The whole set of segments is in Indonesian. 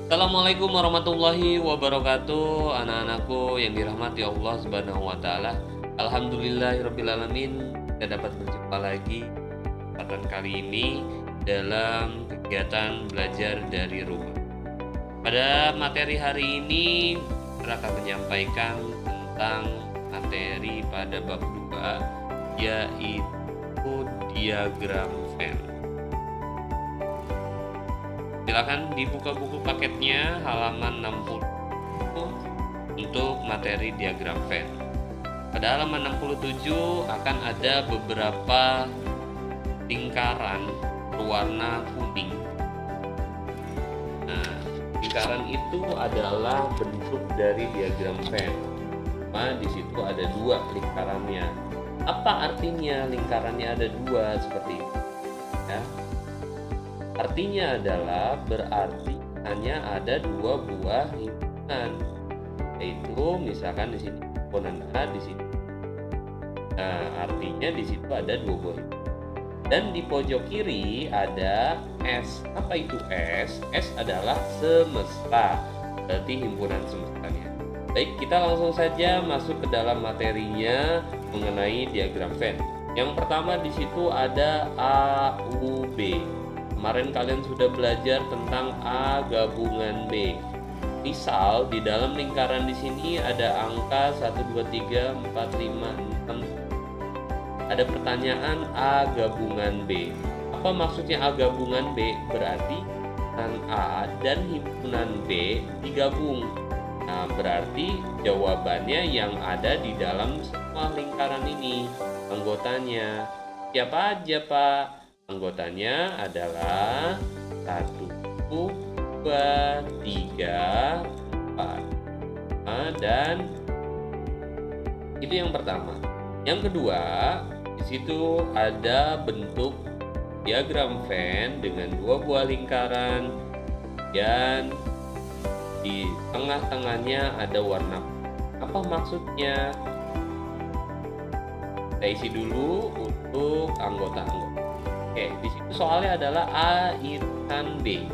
Assalamualaikum warahmatullahi wabarakatuh, anak-anakku yang dirahmati Allah Subhanahu wa taala. Alhamdulillahirabbil alamin, kita dapat berjumpa lagi kesempatan kali ini dalam kegiatan belajar dari rumah. Pada materi hari ini saya akan menyampaikan tentang materi pada bab 2, yaitu diagram Venn. Silakan dibuka buku paketnya halaman 60 untuk materi diagram Venn. Pada halaman 67 akan ada beberapa lingkaran berwarna kuning. Nah, lingkaran itu adalah bentuk dari diagram Venn. Nah, di situ ada 2 lingkarannya. Apa artinya lingkarannya ada 2 seperti itu? Ya. Artinya adalah berarti hanya ada 2 buah himpunan, yaitu misalkan di sini himpunan A, di sini. Nah, artinya di situ ada 2 buah himpunan. Dan di pojok kiri ada S. Apa itu S? S adalah semesta, berarti himpunan semestanya. Baik, kita langsung saja masuk ke dalam materinya mengenai diagram Venn. Yang pertama di situ ada A, U, B. Kemarin kalian sudah belajar tentang A gabungan B. Misal di dalam lingkaran di sini ada angka 1, 2, 3, 4, 5, 6. Ada pertanyaan A gabungan B. Apa maksudnya A gabungan B? Berarti himpunan A dan himpunan B digabung. Nah, berarti jawabannya yang ada di dalam semua lingkaran ini. Anggotanya siapa aja, Pak? Anggotanya adalah 1, 2, 3, 4. Dan itu yang pertama. Yang kedua, di situ ada bentuk diagram Venn dengan 2 buah lingkaran dan di tengah-tengahnya ada warna. Apa maksudnya? Kita isi dulu untuk anggota-anggota. Oke, di situ soalnya adalah A irisan B.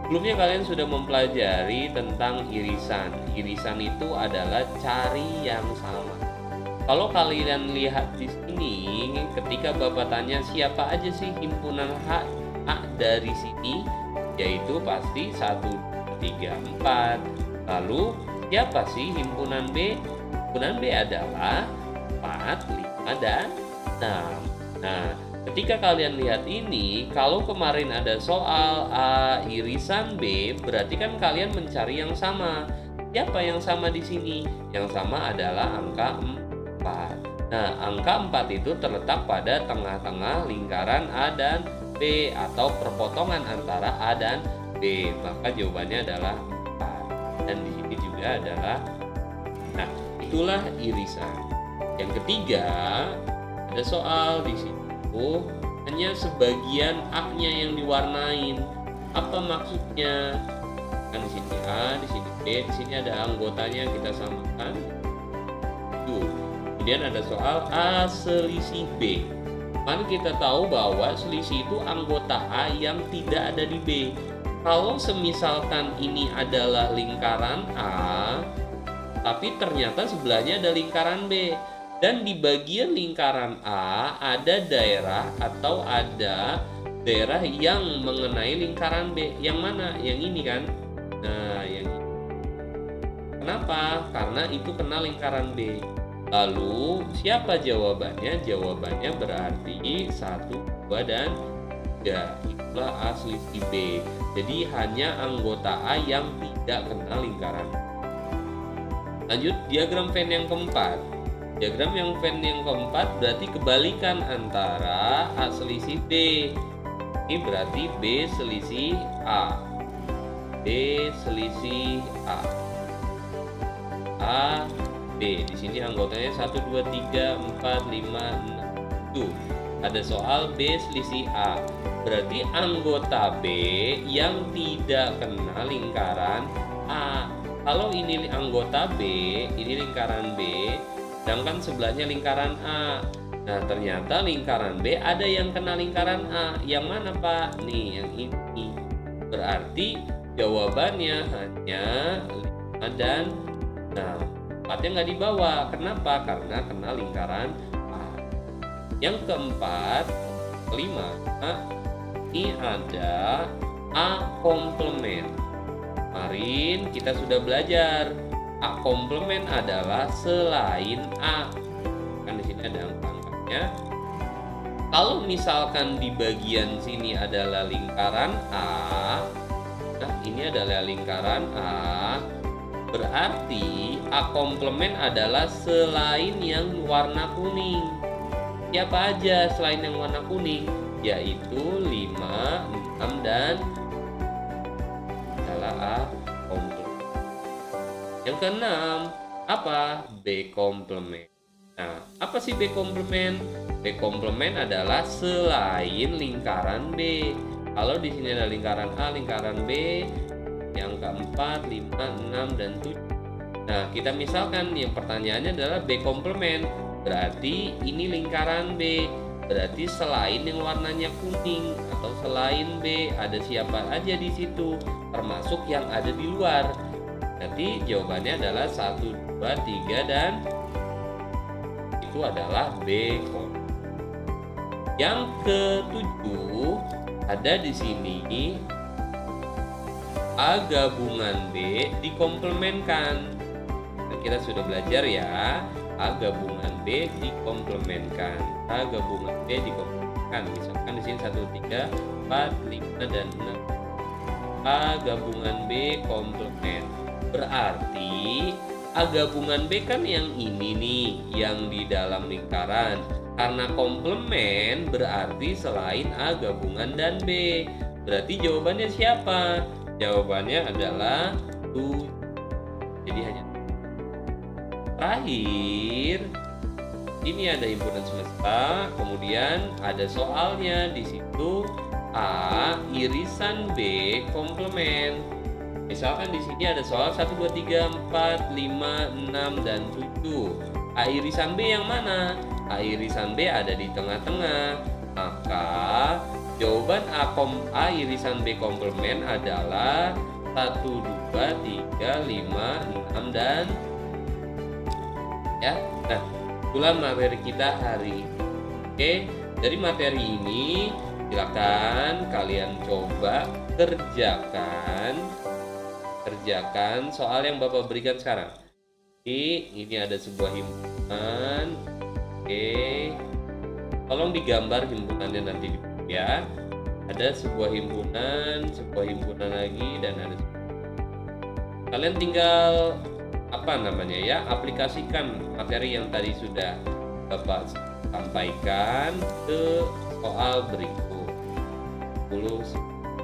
Sebelumnya kalian sudah mempelajari tentang irisan. Irisan itu adalah cari yang sama. Kalau kalian lihat di sini, ketika Bapak tanya siapa aja sih himpunan A dari sini, yaitu pasti 1, 2, 3, 4. Lalu siapa sih himpunan B? Himpunan B adalah 4, 5, dan 6. Nah, ketika kalian lihat ini, kalau kemarin ada soal A irisan B, berarti kan kalian mencari yang sama. Siapa yang sama di sini? Yang sama adalah angka 4. Nah, angka 4 itu terletak pada tengah-tengah lingkaran A dan B atau perpotongan antara A dan B. Maka jawabannya adalah 4. Dan di sini juga adalah, nah, itulah irisan. Yang ketiga, ada soal di sini. Hanya sebagian A-nya yang diwarnain. Apa maksudnya? Kan di sini A, di sini B, di sini ada anggotanya, kita samakan. Tuh. Kemudian ada soal A selisih B. Kan kita tahu bahwa selisih itu anggota A yang tidak ada di B. Kalau semisalkan ini adalah lingkaran A, tapi ternyata sebelahnya ada lingkaran B. Dan di bagian lingkaran A ada daerah atau ada daerah yang mengenai lingkaran B. Yang mana? Yang ini kan? Nah, yang ini. Kenapa? Karena itu kena lingkaran B. Lalu siapa jawabannya? Jawabannya berarti 1, 2, dan 3. Itulah A selisih B. Jadi hanya anggota A yang tidak kena lingkaran. Lanjut diagram Venn yang keempat. Diagram yang Venn yang keempat berarti kebalikan antara A selisih B. Ini berarti B selisih A. B selisih A. A, B. Di sini anggotanya 1, 2, 3, 4, 5, 6. Tuh, ada soal B selisih A. Berarti anggota B yang tidak kena lingkaran A. Kalau ini anggota B, ini lingkaran B, sedangkan sebelahnya lingkaran A. Nah, ternyata lingkaran B ada yang kena lingkaran A. Yang mana, Pak? Nih, yang ini. Berarti Jawabannya hanya 5 dan 6. 4-nya nggak dibawa. Kenapa? Karena kena lingkaran A. Yang keempat, kelima, ini ada A komplement. Kemarin kita sudah belajar A komplement adalah selain A. Kan di sini ada angka-angkanya. Kalau misalkan di bagian sini adalah lingkaran A, nah ini adalah lingkaran A, berarti A komplement adalah selain yang warna kuning. Siapa aja selain yang warna kuning? Yaitu 5, 6, dan adalah A komplement. Yang keenam, apa? B komplement. Nah, apa sih B komplement? B komplement adalah selain lingkaran B. Kalau di sini ada lingkaran A, lingkaran B, yang keempat, 5, 6, dan 7. Nah, kita misalkan yang pertanyaannya adalah B komplement. Berarti ini lingkaran B. Berarti selain yang warnanya kuning atau selain B, ada siapa aja di situ, termasuk yang ada di luar. Berarti jawabannya adalah 1, 2, 3, dan itu adalah B komplement. Yang ketujuh ada di sini A gabungan B dikomplementkan. Nah, kita sudah belajar ya, A gabungan B dikomplementkan. A gabungan B dikomplementkan. Misalkan di sini 1, 3, 4, 5, dan 6. A gabungan B komplement. Berarti A gabungan B kan yang ini nih, yang di dalam lingkaran. Karena komplement berarti selain A gabungan dan B. Berarti jawabannya siapa? Jawabannya adalah 7. Jadi hanya terakhir, ini ada himpunan semesta, kemudian ada soalnya di situ A irisan B komplement. Misalkan di sini ada soal 1, 2, 3, 4, 5, 6, dan 7. A irisan B yang mana? A irisan B ada di tengah-tengah. Maka jawaban A irisan B komplement adalah 1, 2, 3, 5, 6, dan ya. Nah, itulah materi kita hari ini. Oke, dari materi ini silakan kalian coba kerjakan soal yang Bapak berikan sekarang. Ini ada sebuah himpunan. Oke, tolong digambar himpunannya nanti ya. Ada sebuah himpunan lagi, dan ada. Kalian tinggal aplikasikan materi yang tadi sudah Bapak sampaikan ke soal berikut.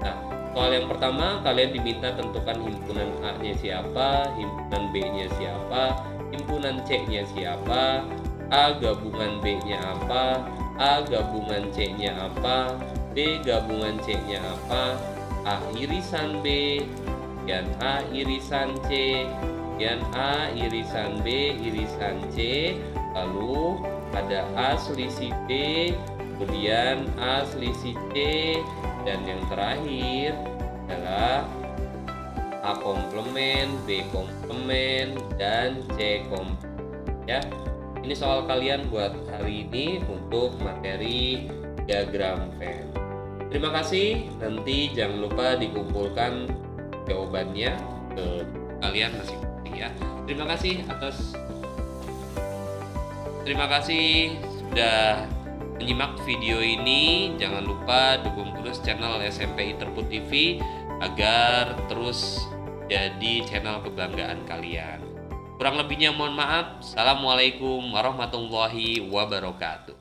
Nah, soal yang pertama kalian diminta tentukan himpunan A-nya siapa, himpunan B-nya siapa, himpunan C-nya siapa, A gabungan B-nya apa, A gabungan C-nya apa, B gabungan C-nya apa, A irisan B, dan A irisan C, dan A irisan B irisan C, lalu ada A selisih B, kemudian A selisih C, dan yang terakhir adalah A komplement, B komplement, dan C komplement ya. Ini soal kalian buat hari ini untuk materi diagram Venn. Terima kasih. Nanti jangan lupa dikumpulkan jawabannya ke kalian masing-masing ya. Terima kasih sudah menyimak video ini. Jangan lupa dukung terus channel SMP Interput TV agar terus jadi channel kebanggaan kalian. Kurang lebihnya mohon maaf. Assalamualaikum warahmatullahi wabarakatuh.